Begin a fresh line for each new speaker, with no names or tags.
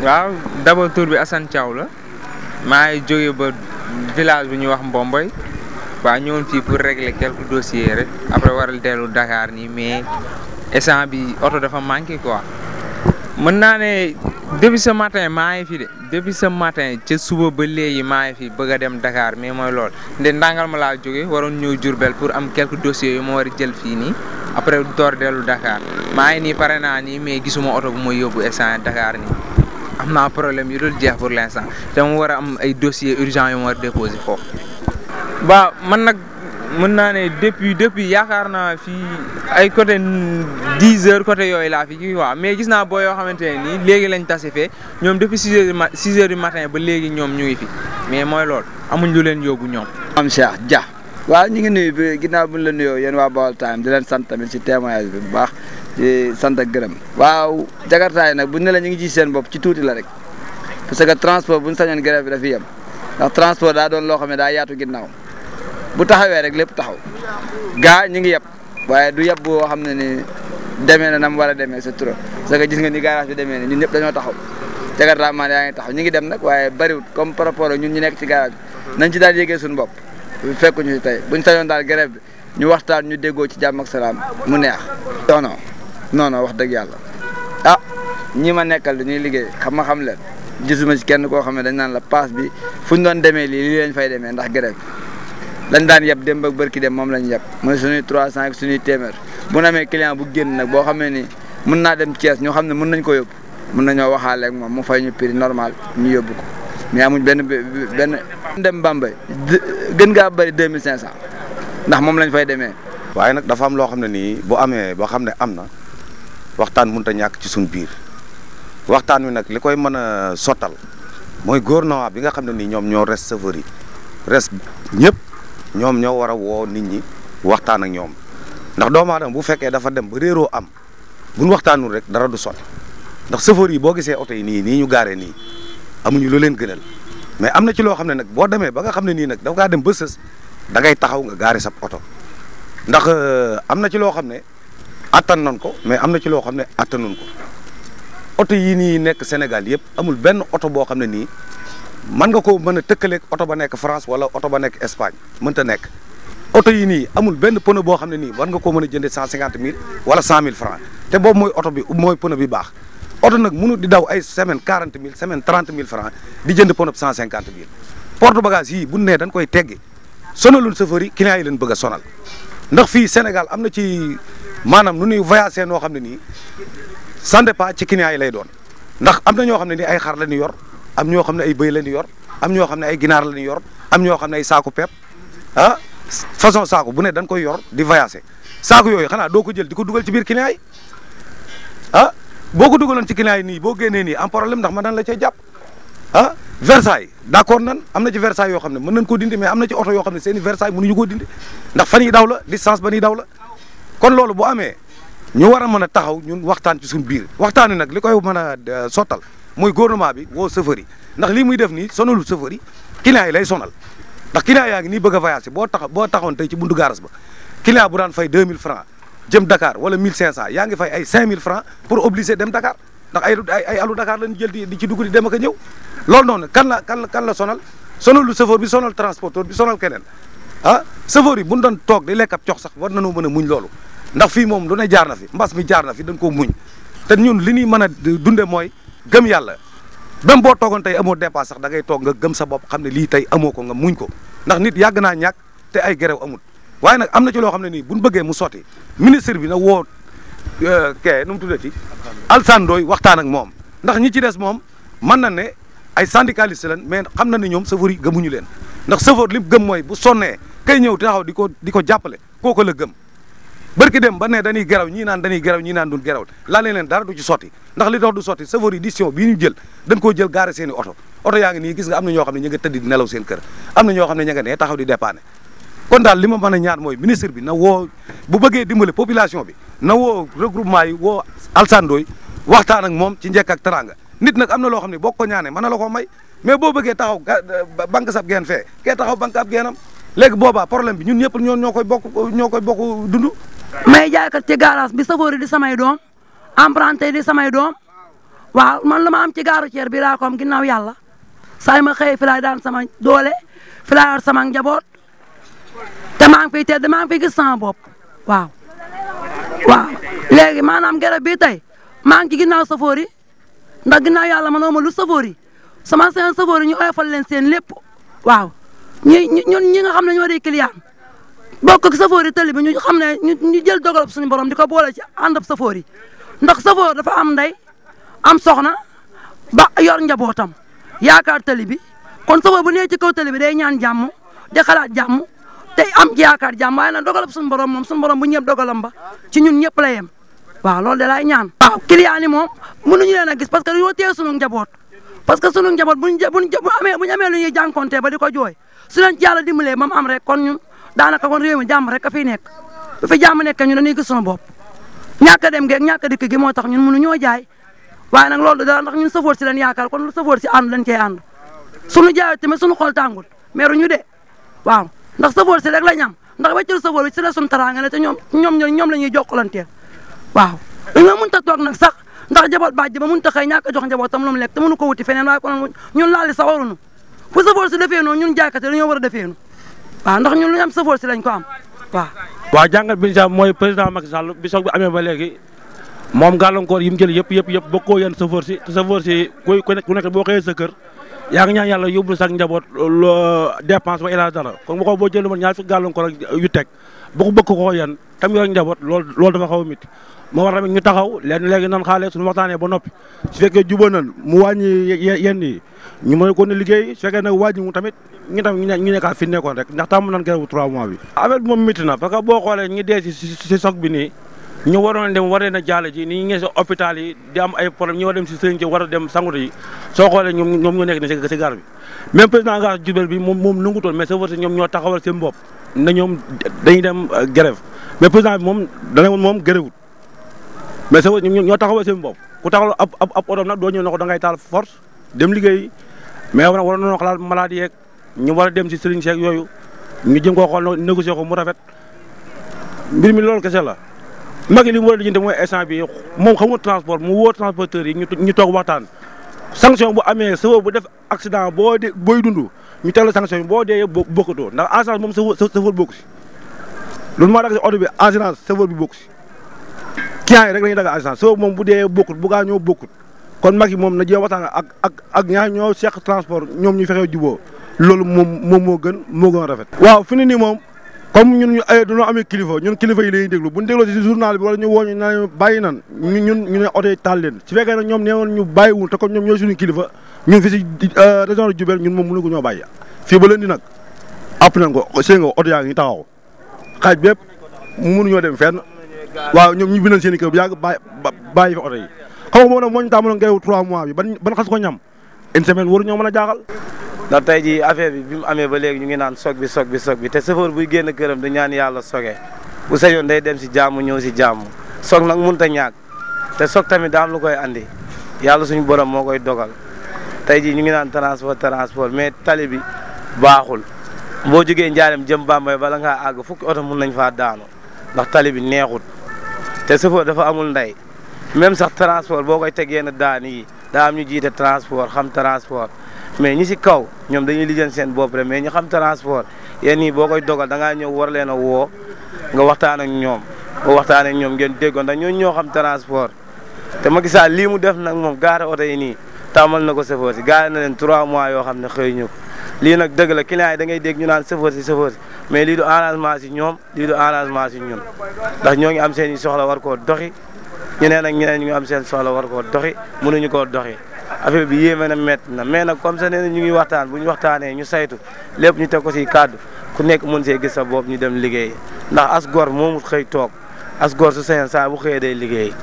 waaw d'abord tur bi Assane Thiaw la maa ngi jóge ba village bu ñuy wax Mbomboy waaw ñëwoon fii pour régler quelques dossiers rek après waral dellu Dakar nii mais instant bi oto dafa manqué quoi. mën naa ne depuis ce matin maa ngi fi de depuis ce matin ca suba ba léegi maa ngi fi bëgg a dem Dakar mais mooy lool nde ndàngal ma laa jóge waroon ñëw Diourbel pour am quelques dossiers yu ma war a jël fii nii après door dellu Dakar maa ngi nii pare naa nii mais gisuma oto bu ma yóbbu instant Dakar nii am naa problème yu dul jeex pour l'instant dama war a am ay dossiers urgents yu ma war a déposer foofu. waaw man nag mën naa ne depuis yaakaar naa fii ay côté 10 heures côté yooyu laa fi kii waaw mais gis naa boo yoo xamante ne nii léegi lañ tase fee ñoom depuis 6 heures du matin ba léegi ñoom ñu ngi fi mais mooy loolu amuñ lu leen yóbbu ñoom.
am Cheikh Dia. waaw ñu ngi nuyu bi ginnaaw bu ñu la nuyoo yéen waa Baol Times di leen sant tamit ci témoignage bi bu baax di sant ak gërëm. waaw jakartaay nag buñ ne la ñu ngi ci seen bopp ci tuuti la rek parce que transport bu ñu sañoon grève bi dafiy yem ndax transport daa doon loo xam ne daa yaatu ginnaaw. bu taxawee rek lépp taxaw gaa ñu ngi yeb waaye du yeb boo xam ne ni demee na nam war a demee c'est trop parce que gis nga ni garage bi demee ni ñun ñëpp dañoo taxaw jakarta maan yaa ngi taxaw ñu ngi dem nag waaye bariwut comme par rapport ak ñun ñu nekk ci garage bi nañ ci daal yégee suñu bopp fekkuñu ci tey buñ sañoon daal grève bi ñu waxtaan ñu déggoo ci jàmm ak salaam mu neex non wax dëgg yàlla ah ñi ma nekkal dañuy liggéey xam leen gisuma ci kenn koo xam ne dañ naan la paas bi fuñ doon demee lii lañ fay demee ndax grève lañ daan yeb dem ba bërki dem moom lañ yeb mooy suñuy 300 ak suñuy téeméer bu ñu amee client bu génn nag boo xamee ni mën naa dem Thiès ñoo xam ne mën nañ ko yóbbu mën nañoo waxaale ak moom mu fay ñu prix normal ñu yóbbu ko mais amuñ benn dem Bambey gën ngaa bëri 2500 ndax moom lañ fay demee.
waaye nag dafa am loo xam ne nii bu amee boo xam ne am na waxtaan mënut a ñàkk ci suñu biir waxtaan wi nag li koy mën a sottal mooy gouvernement bi nga xam ne nii ñoom ñoo res chauffeur yi res ñëpp. ñoom ñoo war a woo nit ñi waxtaan ak ñoom ndax doomu aadama bu fekkee dafa dem ba réeroo am buñ waxtaanul rek dara du sotti ndax chauffeur yi boo gisee oto yi nii ñu gaaree nii amuñu lu leen gënal mais am na ci loo xam ne nag boo demee ba nga xam ne nii nag dafa ngaa dem ba sës da ngay taxaw nga gaare sab oto ndax am na ci loo xam ne attan nañ ko mais am na ci loo xam ne attanuñ ko oto yii nii nekk Sénégal yëpp amul benn oto boo xam ne nii mën nga ko mën a tëkkaleeg oto ba nekk France wala oto ba nekk Espagne mënta nekk oto yi nii amul benn pneu boo xam ne nii war nga koo mën a jëndee 150 000 wala 100 000 francs te boobu mooy oto bi mooy pneu bi baax oto nag mënut di daw ay semaine 40 000 semaine 30 000 francs di jënd pneu 150 000 porte bagage yii bu nee dañ koy teggi sonalul chauffeur yi clients yi leen bëgg a sonal ndax fii Sénégal am na ci maanaam nu ñuy voyager noo xam ne nii ça dépend ci clients yi lay doon ndax am na ñoo xam ne nii ay xar la ñu yor. am ñoo xam ne ay bëy la ñu yor am ñoo xam ne ay ginaar la ñu yor am ñoo xam ne ay saaku pepp ah façon saaku bu ne dañ koy yor di voyager saaku yooyu xanaa doo ko jël di ko dugal ci biir client yi ah boo ko dugaloon ci client yi nii boo génnee nii am problème ndax mën nañ la cay jàpp ah Versailles d'accord nan am na ci Versailles yoo xam ne mën nañ koo dindi mais am na ci oto yoo xam ne seeni Versailles mënuñu koo dindi ndax fan yi daw la distance ba ni daw la kon loolu bu amee ñu war a mën a taxaw ñun waxtaan ci suñu biir waxtaan wi nag li koy mën a sottal mooy gouvernement bi woo chauffeur yi ndax lii muy def nii sonalul chauffeur yi client yi lay sonal ndax client yaa ngi nii bëgg a voyager boo taxoon tey ci buntu gaaras ba client bu daan fay 2000 francs jëm Dakar wala 1500 yaa ngi fay ay 5000 francs pour obliger dem Dakar ndax ay alu Dakar lañu jël di ci dugg di dem ak a ñëw loolu noonu kan la sonalul chauffeur bi sonal transporteur bi sonal keneen ah chauffeur yi bu ñu doon toog di lekk ab cox sax war nañoo mën a muñ loolu ndax fii moom lu ne jaar na fi mbas mi jaar na fi dañ koo muñ te ñun li ñuy mën a dunde mooy gëm yàlla même boo toogoon tey amoo dépasse sax da ngay toog nga gëm sa bopp xam ne lii tey amoo ko nga muñ ko ndax nit yàgg naa ñàkk te ay gerew amul waaye nag am na ci loo xam ne nii buñ bëggee mu sotti ministre bi na woo nu mu tuddati Alassane Ndoye waxtaan ak moom ndax ñi ci des moom mën na ne ay syndicaliste lañ mais xam na ne ñoom chauffeur yi gëmuñu leen ndax chauffeur li mu gëm mooy bu sonnee kay ñëw taxaw di ko jàppale kooku la gëm bërki dem ba ne dañuy geraw ñii naan dañuy geraw ñii naan duñ geraw laa leen dara du ci sotti ndax li tax du sotti chauffeur yi décision bii ñu jël dañ koo jël gaare seen i oto yaa ngi nii gis nga am na ñoo xam ne ñu nga tëdd di nelaw seen kër am na ñoo xam ne ña nga ne taxaw di dépanner kon daal li ma mën a ñaan mooy ministre bi na woo bu bëggee dimbale population bi na woo regroupement yi woo Alassane Ndoye waxtaan ak moom ci njëkk ak teranga nit nag am na loo xam ne boo ko ñaanee mën na la ko may mais boo bëggee taxaw banque sab geen fee kee taxaw banque ab geenam léegi boobaa problème bi ñun ñëpp ñoo koy bokk dund.
may jaaykat ci garage bi safoori di samay doom emprunté di samay doom waaw man lu ma am ci gaaru ceer bi laa ko am ginnaaw yàlla saa ma xëyee fi laay daan sama doole fi laay yor sama njaboot te maa ngi fiy tedd maa ngi fiy gis sama bopp waaw. waaw léegi maanaam garab bii tey maa ngi ci ginnaaw safoor yi ndax ginnaaw yàlla manoo ma lu safoor yi sama seen safoor yi ñu oyofal leen seen lépp waaw ñun ñi nga xam ne ñoo di client bokk ak safoor yi tali bi ñu xam ne ñu jël dogalab suñu borom di ko boole ci àndab safoor yi ndax safoor dafa am ndey am soxna ba yor njabootam yaakaar tali bi kon safoor bu nee ci kaw tali bi day ñaan jàmm di xalaat jàmm te am ci yaakaar jàmm waaye nag dogalab suñu borom moom suñu borom bu ñëpp dogalam ba ci ñun ñëpp la yem waaw loolu de laay ñaan. waaw client yi moom mënuñu leen a gis parce que dañoo téye sunu njaboot parce que sunu njaboot bu ñu amee lu ñuy jànkonte ba di ko jooy su leen ci yàlla dimbalee mam am rek kon ñun daanaka kon réew mi jàmm rek a fiy nekk bu fi jàmm nekkee ñu dañuy gis sunu bopp ñàkk a dem geeg ñàkk a dikk gi moo tax ñun mënuñoo jaay waaye nag loolu dara ndax ñun safoor si leen yaakaar kon lu safoor si ànd lañ cee ànd sunu jaayoo tamit sunu xol tàngul meeru ñu de waaw ndax safoor si rek lañ am ndax wéccul safoor bi si la sunu taraanga ne te ñoom la ñuy jokkalanteel waaw dañoo mënut a toog nag sax ndax jaboot bàjj ba mënut a xëy ñàkk a jox njabootam lu mu lekk te mënu ko wuti feneen waaye kon ñun laali sax waruñu fu safoor si defee noonu ñun jaaykat yi dañoo war a defee noonu waaw ndax ñun lu ñu am safoor si lañ ko am waaw.
waaw jàngat bi ñu mooy président Macky Sall bi soog bi amee ba léegi moom gàllankoor yi mu jël yëpp bokkoo yéen safoor si te safoor si ku nekk boo xëyee sa kër yaa ngi ñaan yàlla yóbbu sax njaboot dépense ba ilaa dara kon boo jël man ñaar fi gàllankoor ak yu teg bëgg ko yéen tam yor njaboot loolu dafa xaw a métti moo war tamit ñu taxaw léegi nan xaale suñu waxtaanee ba noppi su fekkee jubóo nañ mu wàññi yenn yi ñu mën ko ne liggéey su fekkee nag wàññi mu tamit ñu nekkaat fi nekkoon rek ndax tàmm nañ grève 3 mois bi affaire bi moom métti na parce que boo xoolee ñi dee si soog bi nii ñu waroon dem war na jaale ji ni ñu ngi si hôpital yi di am ay problème ñu war dem si sëriñ ci war a dem sangutu yi soo xoolee ñoom ñoo nekk ne si gar bi même président gaz Diourbel bi moom nangutoon mais sa ñoom ñoo taxawal seen bopp na ñoom dañuy dem grève mais président bi moom dana woon moom grèvewut mais sa ñoom ñoo taxawal seen bopp ku taxawal ab oto nag doo ñëw na ko da ngay taal force dem liggéey mais waroon nañoo xalaat malade yeeg ñu war a dem si sëriñ seeg yooyu ñu jëm koo xool négocier ko mu rafet mbir mi loolu kese la Macky li mu war a lijjanti mooy instant bi moom xamul transport mu woo transporteurs yi ñu toog waxtaan sanction bu amee sëfër bu def accident booy dund ñu teg la sanction bi boo dee bokkatoo ndax assurance moom sëfër bokku si loolu moo tax si oto bi assurance sëfër bi bokku si client yi rek la ñuy dagg assurance sëfër moom bu dee bokkut bu gaa ñoo bokkut kon Macky moom na jéem waxtaan ak ñaar ñoo seq transport ñoom ñu fexee juboo loolu moom moo gën a rafet. waaw fi ne nii moom comme ñun dañoo amee kilifa ñun kilifa yi la ñuy déglu bu ñu dégloo si journal bi wala ñu woo ñu naan bàyyi nan ñu ne oto yi taal leen su fekkee nag ñoom nee woon ñu bàyyiwul te comme ñoom ñooy suñu kilifa ñun fi si région de Diourbel ñun moom mënu ko ñoo bàyyi fii ba leen di nag app nañ ko seen nga oto yaa ngi taxaw xaaj bépp mënuñoo dem fenn waaw ñoom ñu bindal seen i kër bu yàgg bàyyi fi oto yi xam nga moom nag moo ñu tàmbaloon ngay 3 mois bi ban xas ko ñam une semaine waru ñoo mën a jaaxal
ndax tey jii affaire bi mu amee ba léegi ñu ngi naan soog bi te chauffeur buy génn këram di ñaan yàlla sogee bu sañoon day dem si jàmm ñëw si jàmm soog nag mënut a ñàkk te soog tamit daa am lu koy andi yàlla suñu borom moo koy dogal tey jii ñu ngi naan transport mais tali bi baaxul boo jógee Njaareem jëm Bambey bala ngaa àgg fukki oto mun nañ faa daanu ndax tali bi neexut te chauffeur dafa amul ndey même sax transport boo koy teg yenn daan yi daa am ñu jiite transport xam transport mais ñi si kaw ñoom dañuy lijjanti seen bopp rek mais ñu xam transport yéen ñii boo koy dogal da ngaa ñëw war leen a woo nga waxtaan ak ñoom boo waxtaan ak ñoom ngeen déggoon ndax ñooñu ñoo xam transport te Macky Sall lii mu def nag moom gaare oto yi nii tàmmal na ko chauffeur si gaare na leen 3 mois yoo xam ne xëy ñu ko lii nag dëgg la client yi da ngay dégg ñu naan chauffeur si mais lii du arrangement si ñoom lii du arrangement si ñun ndax ñoo ngi am seen i soxla war koo doxi ñeneen ak ñeneen ñu ngi am seen soxla war koo doxi mënuñu koo doxi affaire bi yéeme na métti na mais nag comme ça nee na ñu ngi waxtaan bu ñu waxtaanee ñu saytu lépp ñu teg ko si kàddu ku nekk mën see gis sa bopp ñu dem liggéey ndax as gor moomu xëy toog as gor su sañoon saa bu xëyee day liggéey